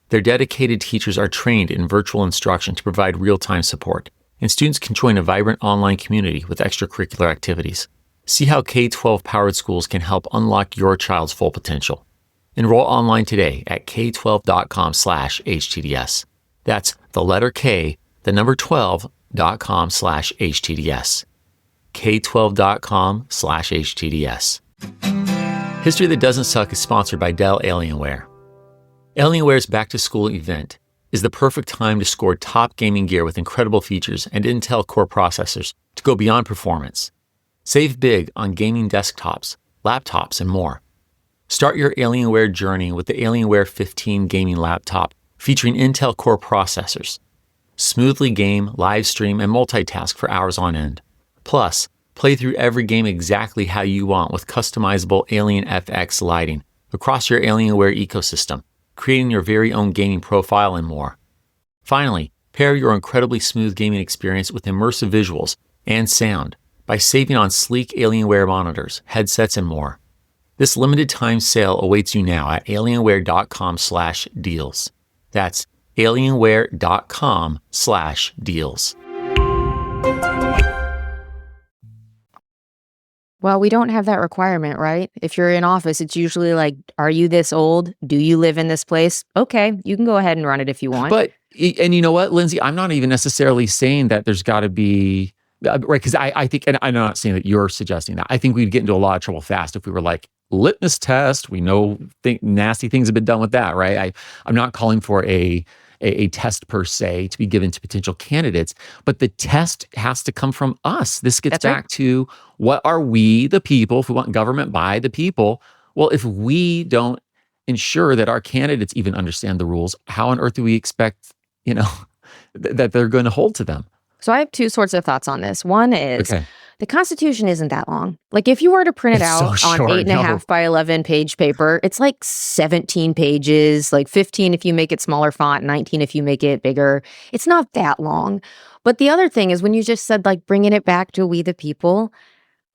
Their dedicated teachers are trained in virtual instruction to provide real-time support, and students can join a vibrant online community with extracurricular activities. See how K-12 Powered Schools can help unlock your child's full potential. Enroll online today at k12.com/HTDS. That's the letter K, the number 12.com/HTDS. k12.com/HTDS. History That Doesn't Suck is sponsored by Dell Alienware. Alienware's back-to-school event is the perfect time to score top gaming gear with incredible features and Intel Core processors to go beyond performance. Save big on gaming desktops, laptops, and more. Start your Alienware journey with the Alienware 15 gaming laptop featuring Intel Core processors. Smoothly game, live stream, and multitask for hours on end. Plus, play through every game exactly how you want with customizable Alien FX lighting across your Alienware ecosystem, creating your very own gaming profile and more. Finally, pair your incredibly smooth gaming experience with immersive visuals and sound by saving on sleek Alienware monitors, headsets, and more. This limited time sale awaits you now at alienware.com/deals. That's alienware.com/deals.
Well, we don't have that requirement, right? If you're in office, it's usually like, are you this old? Do you live in this place? Okay, you can go ahead and run it if you want.
But, and you know what, Lindsay, I'm not even necessarily saying that there's got to be, right? Because I think, and I'm not saying that you're suggesting that. I think we'd get into a lot of trouble fast if we were like, litmus test. We know nasty things have been done with that, right? I'm not calling for a test per se to be given to potential candidates, but the test has to come from us. This gets
That's right.
back to, what are we, the people, if we want government by the people? Well, if we don't ensure that our candidates even understand the rules, how on earth do we expect, you know, that they're going to hold to them?
So I have two sorts of thoughts on this. One is
Okay.
the Constitution isn't that long. Like if you were to print it
It's so
out on
short.
8.5 by 11 page paper, it's like 17 pages, like 15 if you make it smaller font, 19 if you make it bigger. It's not that long. But the other thing is when you just said like bringing it back to we the people,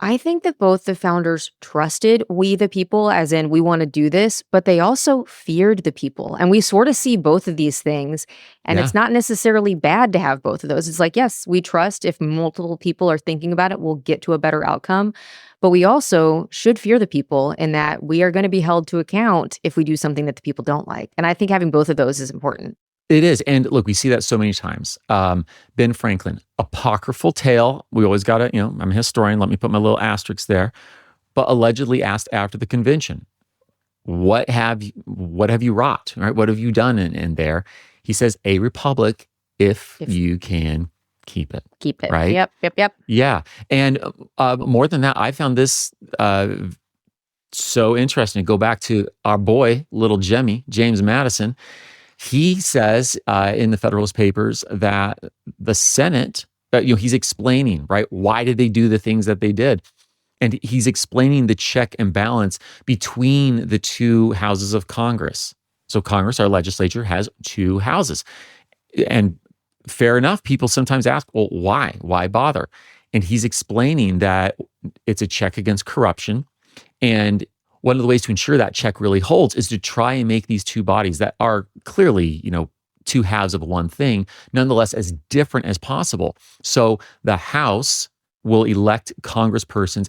I think that both the founders trusted we the people, as in we want to do this, but they also feared the people. And we sort of see both of these things. And
Yeah.
it's not necessarily bad to have both of those. It's like, yes, we trust if multiple people are thinking about it, we'll get to a better outcome. But we also should fear the people in that we are going to be held to account if we do something that the people don't like. And I think having both of those is important.
It is. And look, we see that so many times. Ben Franklin, apocryphal tale. We always got to, I'm a historian. Let me put my little asterisk there. But allegedly asked after the convention, what have you wrought? Right? What have you done in there? He says, a republic if you can keep it.
Keep it.
Right?
Yep.
Yeah. And more than that, I found this so interesting. To go back to our boy, little Jemmy, James Madison. He says in the Federalist Papers that the Senate, he's explaining, right, why did they do the things that they did? And he's explaining the check and balance between the two houses of Congress. So Congress, our legislature, has two houses. And fair enough, people sometimes ask, well, why? Why bother? And he's explaining that it's a check against corruption. And one of the ways to ensure that check really holds is to try and make these two bodies that are clearly, two halves of one thing, nonetheless as different as possible. So the House will elect congresspersons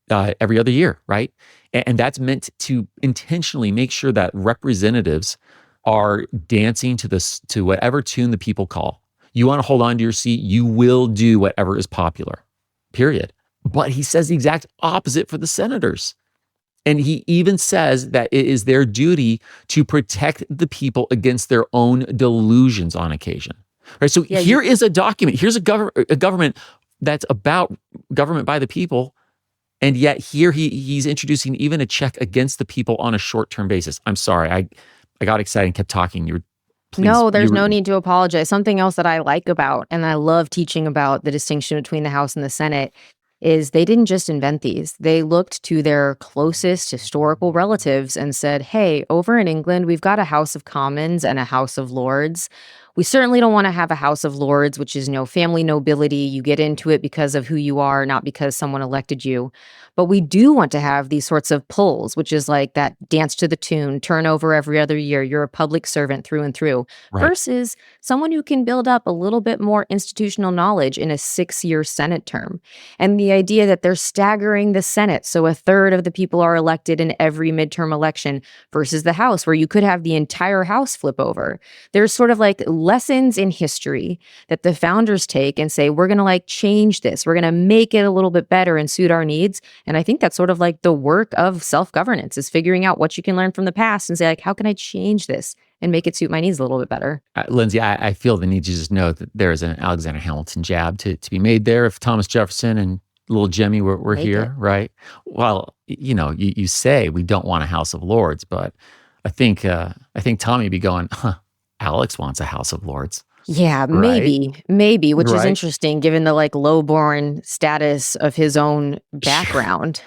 every other year, right? And that's meant to intentionally make sure that representatives are dancing to whatever tune the people call. You want to hold on to your seat, you will do whatever is popular, period. But he says the exact opposite for the senators. And he even says that it is their duty to protect the people against their own delusions on occasion. Right? So here is a document. Here's a government that's about government by the people. And yet here he's introducing even a check against the people on a short-term basis. I'm sorry. I got excited and kept talking.
No, there's no need to apologize. Something else that I like about, and I love teaching about the distinction between the House and the Senate, is they didn't just invent these. They looked to their closest historical relatives and said, hey, over in England, we've got a House of Commons and a House of Lords. We certainly don't want to have a House of Lords, which is, family nobility. You get into it because of who you are, not because someone elected you. But we do want to have these sorts of pulls, which is like that dance to the tune, turn over every other year. You're a public servant through and through,
right.
Versus someone who can build up a little bit more institutional knowledge in a 6-year Senate term. And the idea that they're staggering the Senate, so a third of the people are elected in every midterm election versus the House, where you could have the entire House flip over. There's sort of like lessons in history that the founders take and say, we're going to change this. We're going to make it a little bit better and suit our needs. And I think that's sort of like the work of self-governance, is figuring out what you can learn from the past and say, how can I change this and make it suit my needs a little bit better?
Lindsay, I feel the need to just know that there is an Alexander Hamilton jab to be made there if Thomas Jefferson and little Jemmy were here, right? Well, you say we don't want a House of Lords, but I think Tommy would be going, Alex wants a House of Lords.
Yeah,
right?
maybe, which is
right?
Interesting given the lowborn status of his own background.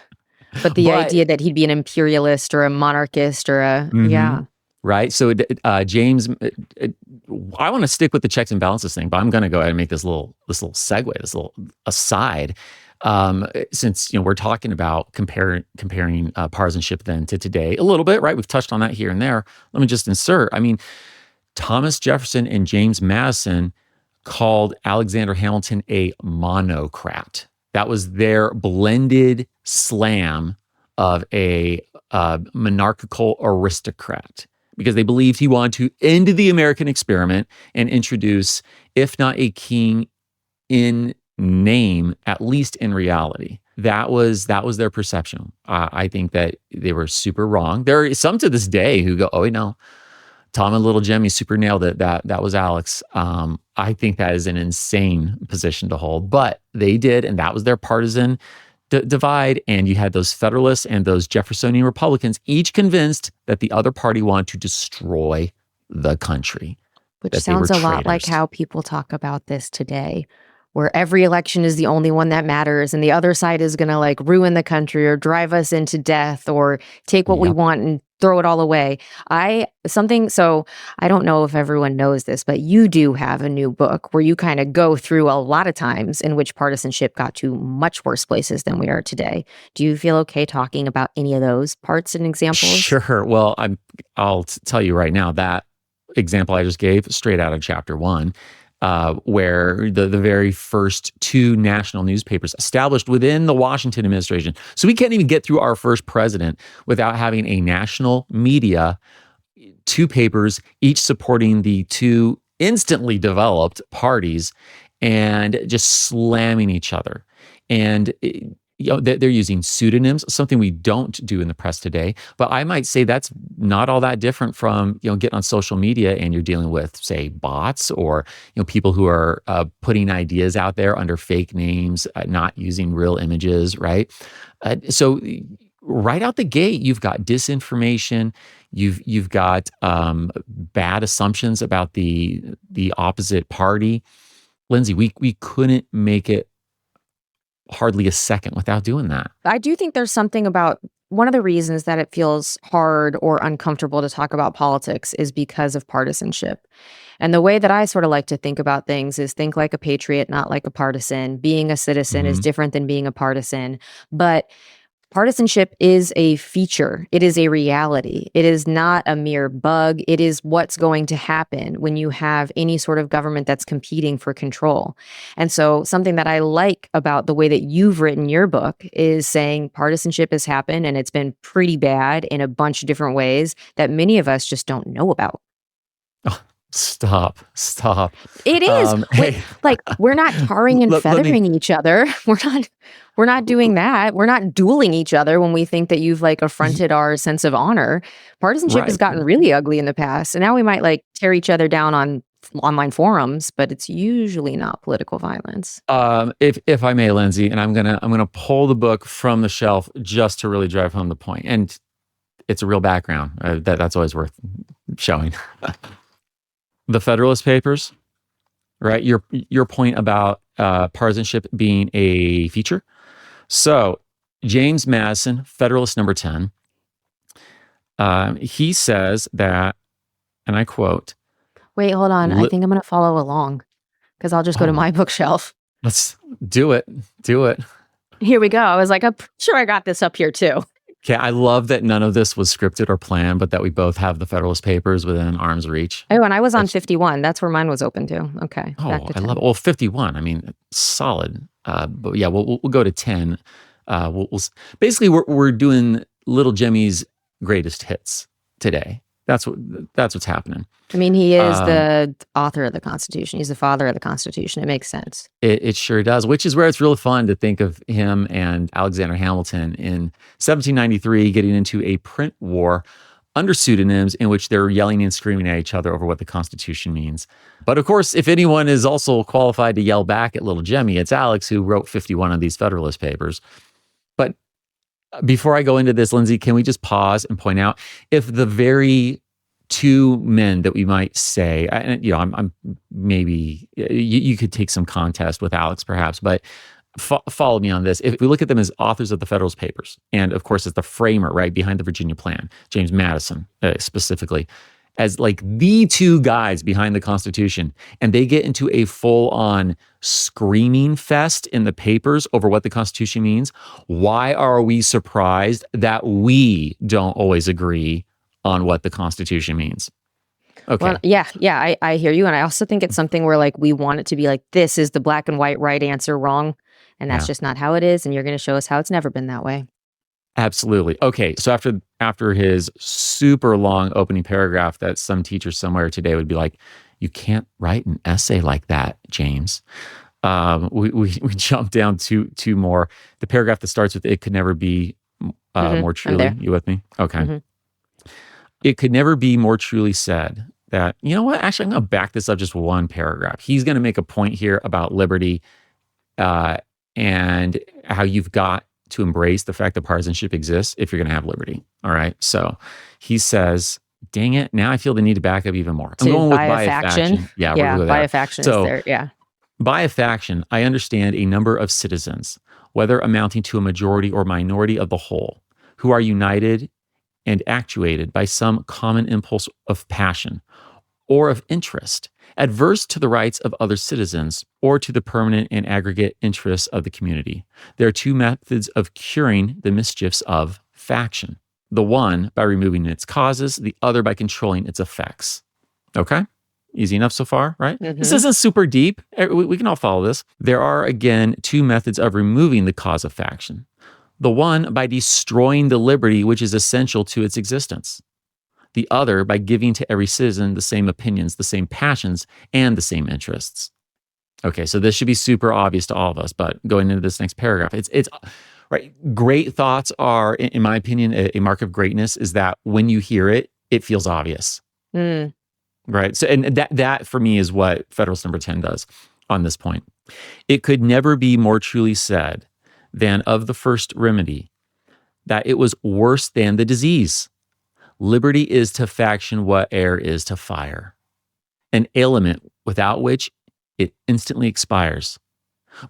But the idea that he'd be an imperialist or a monarchist or yeah.
Right. So James, I want to stick with the checks and balances thing, but I'm going to go ahead and make this little segue, this little aside. Since we're talking about comparing partisanship then to today a little bit, right? We've touched on that here and there. Let me just insert. I mean, Thomas Jefferson and James Madison called Alexander Hamilton a monocrat. That was their blended slam of a monarchical aristocrat, because they believed he wanted to end the American experiment and introduce, if not a king in name, at least in reality. That was their perception. I think that they were super wrong. There are some to this day who go, "Oh, no, Tom and Little Jemmy super nailed it. That was Alex." I think that is an insane position to hold, but they did, and that was their partisan divide. And you had those Federalists and those Jeffersonian Republicans, each convinced that the other party wanted to destroy the country.
Which sounds a lot like how people talk about this today, where every election is the only one that matters, and the other side is going to like ruin the country or drive us into death or take what we want and throw it all away. So I don't know if everyone knows this, but you do have a new book where you kind of go through a lot of times in which partisanship got to much worse places than we are today. Do you feel okay talking about any of those parts and examples?
Sure. Well, I'll tell you right now, that example I just gave, straight out of chapter 1, where the very first 2 national newspapers established within the Washington administration. So we can't even get through our first president without having a national media, 2 papers, each supporting the 2 instantly developed parties and just slamming each other. And they're using pseudonyms, something we don't do in the press today. But I might say that's not all that different from getting on social media and you're dealing with, say, bots or people who are putting ideas out there under fake names, not using real images, right? So right out the gate, you've got disinformation, you've got bad assumptions about the opposite party. Lindsay, we couldn't make it hardly a second without doing that.
I do think there's something about one of the reasons that it feels hard or uncomfortable to talk about politics is because of partisanship. And the way that I sort of like to think about things is think like a patriot, not like a partisan. Being a citizen is different than being a partisan. But partisanship is a feature. It is a reality. It is not a mere bug. It is what's going to happen when you have any sort of government that's competing for control. And so something that I like about the way that you've written your book is saying partisanship has happened and it's been pretty bad in a bunch of different ways that many of us just don't know about.
Stop.
It is.
Hey.
Like, we're not tarring and feathering each other. We're not doing that. We're not dueling each other when we think that you've like affronted our sense of honor. Partisanship has gotten really ugly in the past. And now we might like tear each other down on online forums, but it's usually not political violence.
If I may, Lindsay, and I'm gonna pull the book from the shelf just to really drive home the point. And it's a real background. That's always worth showing. The Federalist Papers, right? Your point about partisanship being a feature. So James Madison, Federalist number 10, he says that, and I quote.
Wait, hold on. I think I'm going to follow along because I'll just go to my bookshelf.
Let's do it.
Here we go. I was like, I'm sure I got this up here too.
Okay, I love that none of this was scripted or planned, but that we both have the Federalist Papers within arm's reach.
Oh, and I was on 51. That's where mine was open to. Okay.
Oh, I love it. Well, 51. I mean, solid. But yeah, we'll go to 10. Basically we're doing Little Jemmy's greatest hits today. That's what's happening.
I mean, he is the author of the Constitution. He's the father of the Constitution. It makes sense.
It sure does, which is where it's really fun to think of him and Alexander Hamilton in 1793 getting into a print war under pseudonyms in which they're yelling and screaming at each other over what the Constitution means. But of course, if anyone is also qualified to yell back at Little Jemmy, it's Alex, who wrote 51 of these Federalist Papers. But before I go into this, Lindsay, can we just pause and point out if the very 2 men that we might say, I'm maybe you could take some contest with Alex perhaps, but follow me on this. If we look at them as authors of the Federalist Papers, and of course as the framer, right, behind the Virginia Plan, James Madison specifically, as like the 2 guys behind the Constitution, and they get into a full-on screaming fest in the papers over what the Constitution means, why are we surprised that we don't always agree on what the Constitution means? Okay.
Well, yeah, I hear you. And I also think it's something where like we want it to be like, this is the black and white right answer, wrong. And that's just not how it is. And you're going to show us how it's never been that way.
Absolutely. Okay, so after his super long opening paragraph that some teacher somewhere today would be like, you can't write an essay like that, James. We jump down two more. The paragraph that starts with "It could never be more truly." You with me? Okay. It could never be more truly said that, you know what? Actually, I'm going to back this up just one paragraph. He's going to make a point here about liberty and how you've got to embrace the fact that partisanship exists if you're going to have liberty. All right. So he says, dang it, now I feel the need to back up even more. I'm going with by a faction. Yeah,
by a faction is there. Yeah.
By a faction, I understand a number of citizens, whether amounting to a majority or minority of the whole, who are united and actuated by some common impulse of passion or of interest, adverse to the rights of other citizens or to the permanent and aggregate interests of the community. There are two methods of curing the mischiefs of faction. The one by removing its causes, the other by controlling its effects. Okay? Easy enough so far, right? This isn't super deep. We can all follow this. There are, again, two methods of removing the cause of faction. The one by destroying the liberty which is essential to its existence. The other by giving to every citizen the same opinions, the same passions, and the same interests. Okay, so this should be super obvious to all of us, but going into this next paragraph, it's right. Great thoughts are, in my opinion, a mark of greatness is that when you hear it, it feels obvious. Right. So, and that for me is what Federalist number 10 does on this point. It could never be more truly said than of the first remedy that it was worse than the disease. Liberty is to faction what air is to fire, an ailment without which it instantly expires.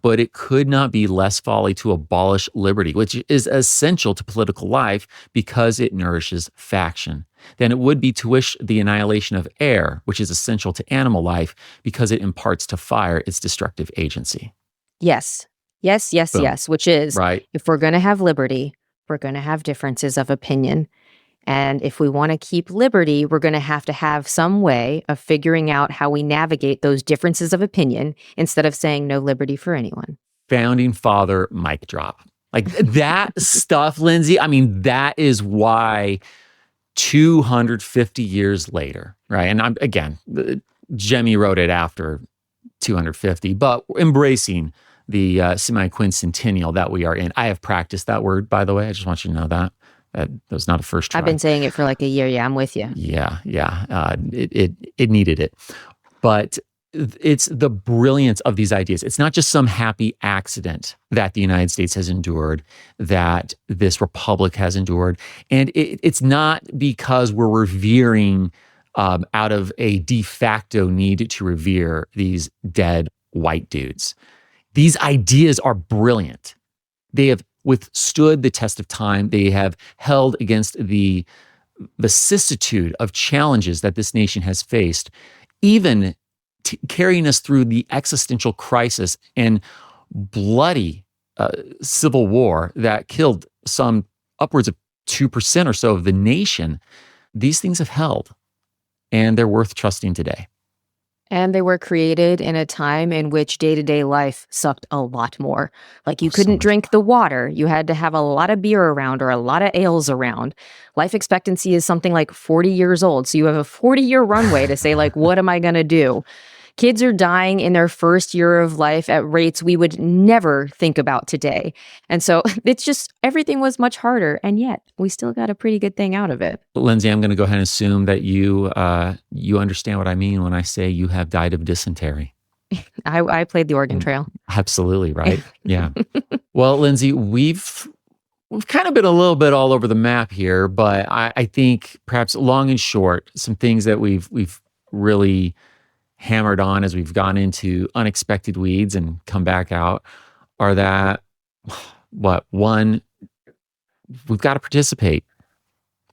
But it could not be less folly to abolish liberty, which is essential to political life because it nourishes faction, than it would be to wish the annihilation of air, which is essential to animal life because it imparts to fire its destructive agency.
Yes, which is,
right.
If we're going to have liberty, we're going to have differences of opinion. And if we want to keep liberty, we're going to have some way of figuring out how we navigate those differences of opinion instead of saying no liberty for anyone.
Founding father mic drop. Like that stuff, Lindsay, I mean, that is why 250 years later, right? And again, Jemmy wrote it after 250, but embracing the semi-quincentennial that we are in. I have practiced that word, by the way. I just want you to know that. That was not a first try.
I've been saying it for like a year. Yeah, I'm with you.
Yeah. It needed it. But it's the brilliance of these ideas. It's not just some happy accident that the United States has endured, that this republic has endured. And it's not because we're revering out of a de facto need to revere these dead white dudes. These ideas are brilliant. They have withstood the test of time. They have held against the vicissitude of challenges that this nation has faced, even carrying us through the existential crisis and bloody civil war that killed some upwards of 2% or so of the nation. These things have held, and they're worth trusting today.
And they were created in a time in which day-to-day life sucked a lot more. Like you couldn't drink the water. You had to have a lot of beer around or a lot of ales around. Life expectancy is something like 40 years old. So you have a 40-year runway to say, like, what am I going to do? Kids are dying in their first year of life at rates we would never think about today. And so it's just, everything was much harder. And yet we still got a pretty good thing out of it.
Lindsay, I'm going to go ahead and assume that you understand what I mean when I say you have died of dysentery.
I played the Oregon Trail.
Absolutely, right? Yeah. Well, Lindsay, we've kind of been a little bit all over the map here, but I think perhaps long and short, some things that we've really hammered on as we've gone into unexpected weeds and come back out are that, one, we've got to participate.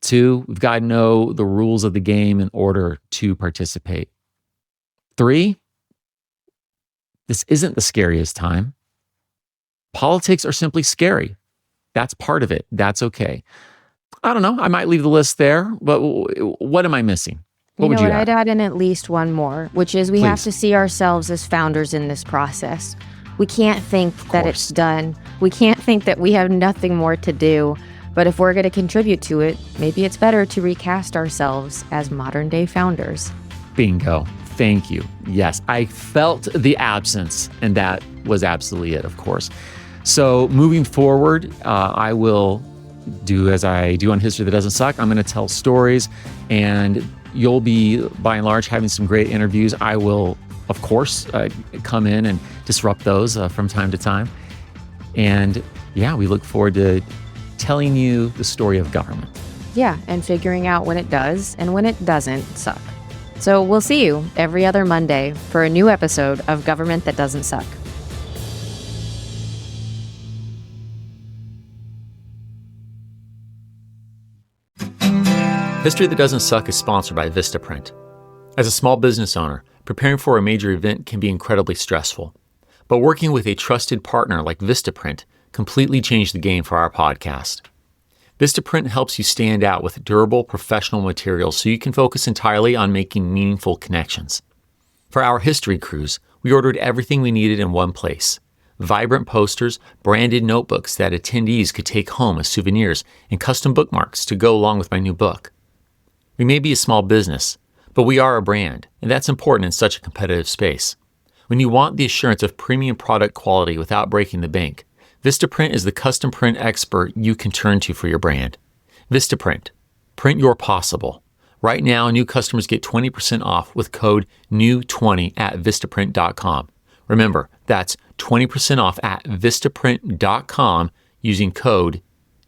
Two, we've got to know the rules of the game in order to participate. Three, this isn't the scariest time. Politics are simply scary. That's part of it. That's okay. I don't know. I might leave the list there, but what am I missing? What would you add?
I'd add in at least one more, which is we have to see ourselves as founders in this process. We can't think that it's
course.
done. We can't think that we have nothing more to do. But if we're going to contribute to it, maybe it's better to recast ourselves as modern day founders.
Bingo. Thank you. Yes, I felt the absence, and that was absolutely it, of course. So moving forward, I will do as I do on History That Doesn't Suck. I'm going to tell stories, and you'll be, by and large, having some great interviews. I will, of course, come in and disrupt those from time to time. And yeah, we look forward to telling you the story of government.
Yeah, and figuring out when it does and when it doesn't suck. So we'll see you every other Monday for a new episode of Government That Doesn't Suck.
History That Doesn't Suck is sponsored by Vistaprint. As a small business owner, preparing for a major event can be incredibly stressful. But working with a trusted partner like Vistaprint completely changed the game for our podcast. Vistaprint helps you stand out with durable, professional materials so you can focus entirely on making meaningful connections. For our history cruise, we ordered everything we needed in one place. Vibrant posters, branded notebooks that attendees could take home as souvenirs, and custom bookmarks to go along with my new book. We may be a small business, but we are a brand, and that's important in such a competitive space. When you want the assurance of premium product quality without breaking the bank, Vistaprint is the custom print expert you can turn to for your brand. Vistaprint. Print your possible. Right now, new customers get 20% off with code NEW20 at Vistaprint.com. Remember, that's 20% off at Vistaprint.com using code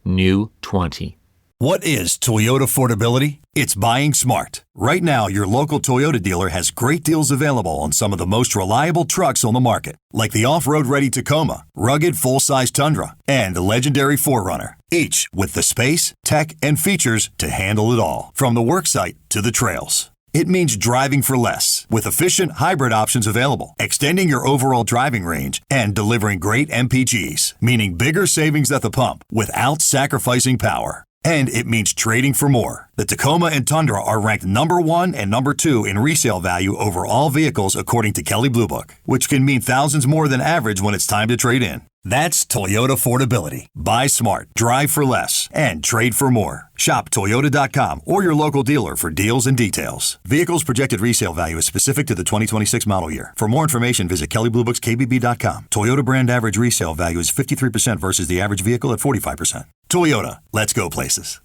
NEW20.
What is Toyota affordability? It's buying smart. Right now, your local Toyota dealer has great deals available on some of the most reliable trucks on the market, like the off-road ready Tacoma, rugged full-size Tundra, and the legendary 4Runner, each with the space, tech, and features to handle it all, from the worksite to the trails. It means driving for less, with efficient hybrid options available, extending your overall driving range, and delivering great MPGs, meaning bigger savings at the pump without sacrificing power. And it means trading for more. The Tacoma and Tundra are ranked number 1 and number 2 in resale value over all vehicles according to Kelley Blue Book, which can mean thousands more than average when it's time to trade in. That's Toyota affordability. Buy smart, drive for less, and trade for more. Shop Toyota.com or your local dealer for deals and details. Vehicles projected resale value is specific to the 2026 model year. For more information, visit KelleyBlueBooksKBB.com. Toyota brand average resale value is 53% versus the average vehicle at 45%. Toyota, let's go places.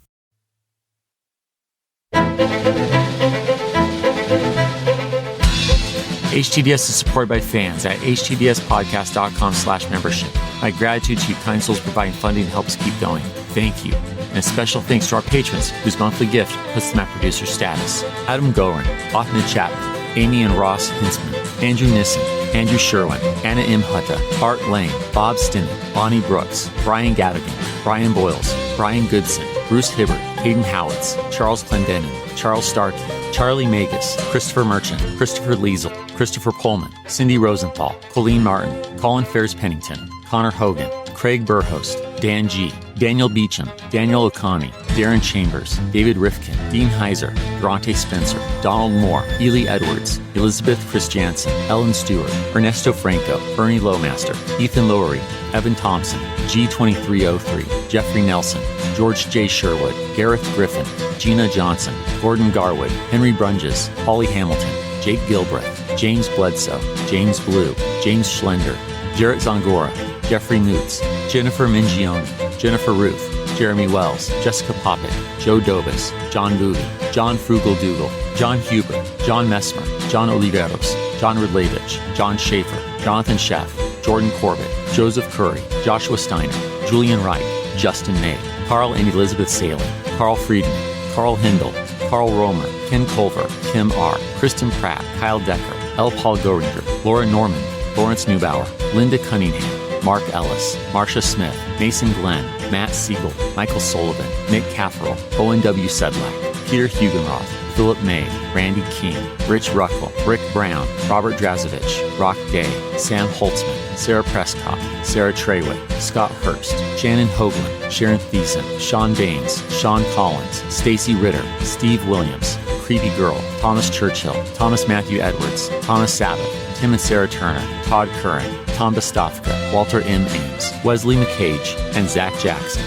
HTDS is supported by fans at htdspodcast.com/membership. My gratitude to you kind souls providing funding to help us keep going. Thank you. And a special thanks to our patrons, whose monthly gift puts them at producer status. Adam Gorin, Othman Chapman, Amy and Ross Hinsman, Andrew Nissen, Andrew Sherwin, Anna M. Hutta, Art Lane, Bob Stinnett, Bonnie Brooks, Brian Gadigan, Brian Boyles, Brian Goodson, Bruce Hibbert, Hayden Howitz, Charles Clendenin, Charles Starkey, Charlie Magus, Christopher Merchant, Christopher Liesel, Christopher Pullman, Cindy Rosenthal, Colleen Martin, Colin Ferris-Pennington, Connor Hogan, Craig Burhost, Dan G., Daniel Beecham, Daniel Okani, Darren Chambers, David Rifkin, Dean Heiser, Durante Spencer, Donald Moore, Ely Edwards, Elizabeth Chris Jansen, Ellen Stewart, Ernesto Franco, Bernie Lowmaster, Ethan Lowery, Evan Thompson, G2303, Jeffrey Nelson, George J. Sherwood, Gareth Griffin, Gina Johnson, Gordon Garwood, Henry Brunges, Holly Hamilton, Jake Gilbreth, James Bledsoe, James Blue, James Schlender, Jarrett Zongora, Jeffrey Moots, Jennifer Mingione, Jennifer Ruth, Jeremy Wells, Jessica Poppett, Joe Dobis, John Booty, John Frugal Dougal, John Huber, John Messmer, John Oliveros, John Rudlevich, John Schaefer, Jonathan Sheff, Jordan Corbett, Joseph Curry, Joshua Steiner, Julian Wright, Justin May, Carl and Elizabeth Saley, Carl Friedman, Carl Hindle, Carl Romer, Ken Culver, Kim R., Kristen Pratt, Kyle Decker, L. Paul Goringer, Laura Norman, Lawrence Neubauer, Linda Cunningham, Mark Ellis, Marcia Smith, Mason Glenn, Matt Siegel, Michael Sullivan, Nick Cafferel, Owen W. Sedlak, Peter Hugenroth, Philip May, Randy King, Rich Ruckel, Rick Brown, Robert Drazovich, Rock Day, Sam Holtzman, Sarah Prescott, Sarah Trewick, Scott Hurst, Shannon Hoagland, Sharon Thiessen, Sean Baines, Sean Collins, Stacy Ritter, Steve Williams, Creepy Girl, Thomas Churchill, Thomas Matthew Edwards, Thomas Sabbath, Tim and Sarah Turner, Todd Curran, Tom Bostofka, Walter M. Ames, Wesley McCage, and Zach Jackson.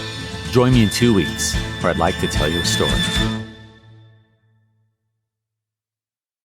Join me in 2 weeks, where I'd like to tell you a story.